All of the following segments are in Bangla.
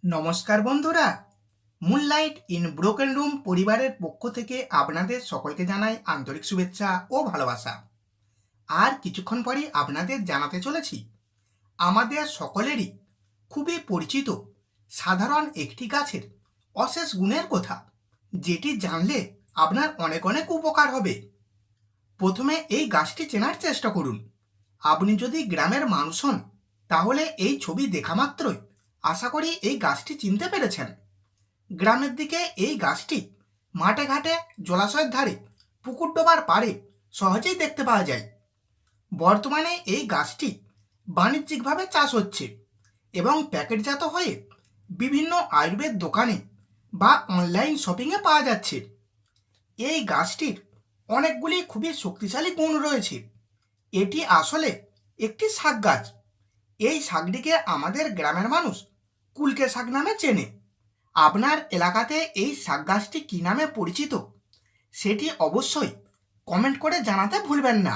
নমস্কার বন্ধুরা, মুনলাইট ইন ব্রোকেন রুম পরিবারের পক্ষ থেকে আপনাদের সকলকে জানাই আন্তরিক শুভেচ্ছা ও ভালোবাসা। আর কিছুক্ষণ পরেই আপনাদের জানাতে চলেছি আমাদের সকলেরই খুবই পরিচিত সাধারণ একটি গাছের অশেষ গুণের কথা, যেটি জানলে আপনার অনেক অনেক উপকার হবে। প্রথমে এই গাছটি চেনার চেষ্টা করুন। আপনি যদি গ্রামের মানুষ হন তাহলে এই ছবি দেখা মাত্রই আশা করি এই গাছটি চিনতে পেরেছেন। গ্রামের দিকে এই গাছটি মাঠে ঘাটে, জলাশয়ের ধারে, পুকুর ডোবার পাড়ে সহজেই দেখতে পাওয়া যায়। বর্তমানে এই গাছটি বাণিজ্যিকভাবে চাষ হচ্ছে এবং প্যাকেটজাত হয়ে বিভিন্ন আয়ুর্বেদ দোকানে বা অনলাইন শপিংয়ে পাওয়া যাচ্ছে। এই গাছটির অনেকগুলি খুবই শক্তিশালী গুণ রয়েছে। এটি আসলে একটি শাক গাছ। এই শাকটিকে আমাদের গ্রামের মানুষ কুলকে শাক নামে চেনে। আপনার এলাকাতে এই শাক গাছটি কী নামে পরিচিত সেটি অবশ্যই কমেন্ট করে জানাতে ভুলবেন না,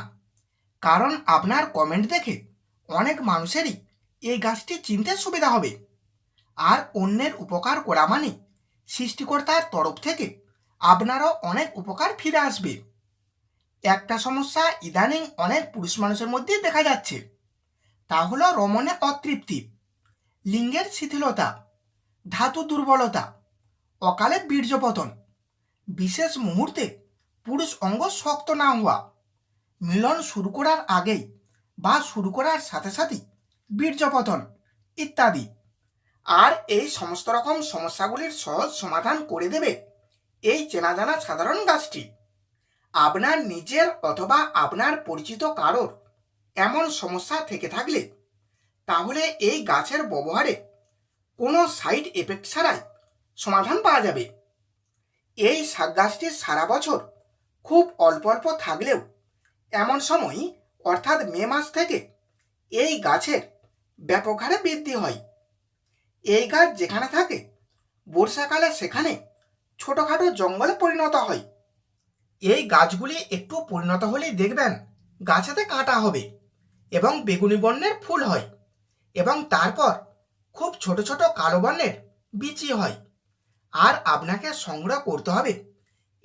কারণ আপনার কমেন্ট দেখে অনেক মানুষেরই এই গাছটি চিনতে সুবিধা হবে। আর অন্যের উপকার করা মানে সৃষ্টিকর্তার তরফ থেকে আপনারও অনেক উপকার ফিরে আসবে। একটা সমস্যা ইদানিং অনেক পুরুষ মানুষের মধ্যে দেখা যাচ্ছে, তা হলো রমণে অতৃপ্তি, লিঙ্গের শিথিলতা, ধাতু দুর্বলতা, অকালে বীর্যপতন, বিশেষ মুহূর্তে পুরুষ অঙ্গ শক্ত না হওয়া, মিলন শুরু করার আগেই বা শুরু করার সাথে সাথেই বীর্যপতন ইত্যাদি। আর এই সমস্ত রকম সমস্যাগুলির সহজ সমাধান করে দেবে এই চেনা জানা সাধারণ গাছটি। আপনার নিজের অথবা আপনার পরিচিত কারোর এমন সমস্যা থেকে থাকলে তাহলে এই গাছের ব্যবহারে কোনো সাইড এফেক্ট ছাড়াই সমাধান পাওয়া যাবে। এই শাক গাছটি সারা বছর খুব অল্প অল্প থাকলেও এমন সময় অর্থাৎ মে মাস থেকে এই গাছের ব্যাপক হারে বৃদ্ধি হয়। এই গাছ যেখানে থাকে বর্ষাকালে সেখানে ছোটোখাটো জঙ্গলে পরিণত হয়। এই গাছগুলি একটু পরিণত হলেই দেখবেন গাছেতে কাঁটা হবে এবং বেগুনি বর্ণের ফুল হয় এবং তারপর খুব ছোট ছোট কালো বর্ণের বিচি হয়। আর আপনাকে সংগ্রহ করতে হবে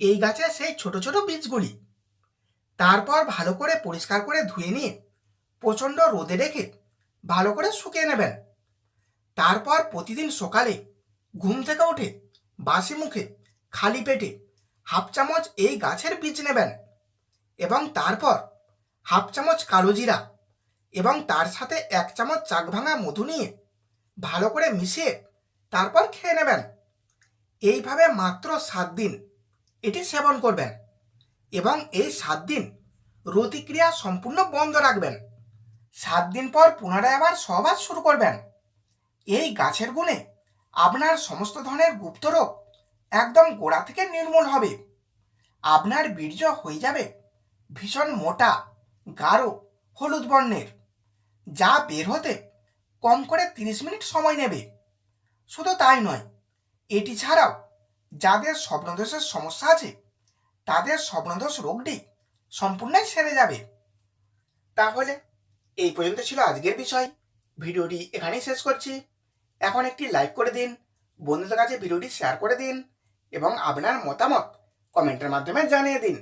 এই গাছের সেই ছোট ছোট বীজগুলি। তারপর ভালো করে পরিষ্কার করে ধুয়ে নিয়ে প্রচণ্ড রোদে রেখে ভালো করে শুকিয়ে নেবেন। তারপর প্রতিদিন সকালে ঘুম থেকে উঠে বাসি মুখে খালি পেটে হাফ চামচ এই গাছের বীজ নেবেন এবং তারপর হাফ চামচ কালো জিরা এবং তার সাথে 1 চামচ চাক ভাঙা মধু নিয়ে ভালো করে মিশিয়ে তারপর খেয়ে নেবেন। এইভাবে মাত্র 7 দিন এটি সেবন করবেন এবং এই 7 দিন রতিক্রিয়া সম্পূর্ণ বন্ধ রাখবেন। 7 দিন পর পুনরায় আবার সহবাস শুরু করবেন। এই গাছের গুণে আপনার সমস্ত ধরনের গুপ্ত রোগ একদম গোড়া থেকে নির্মূল হবে। আপনার বীর্য হয়ে যাবে ভীষণ মোটা, গাঢ়, হলুদ বর্ণের, যা বের হতে কম করে 30 মিনিট সময় নেবে। শুধু তাই নয়, এটি ছাড়াও যাদের স্বপ্নদোষের সমস্যা আছে তাদের স্বপ্নদোষ রোগটি সম্পূর্ণই সেরে যাবে। তাহলে এই পর্যন্ত ছিল আজকের বিষয়। ভিডিওটি এখানেই শেষ করছি। এখন একটি লাইক করে দিন, বন্ধুদের কাছে ভিডিওটি শেয়ার করে দিন এবং আপনার মতামত কমেন্টের মাধ্যমে জানিয়ে দিন।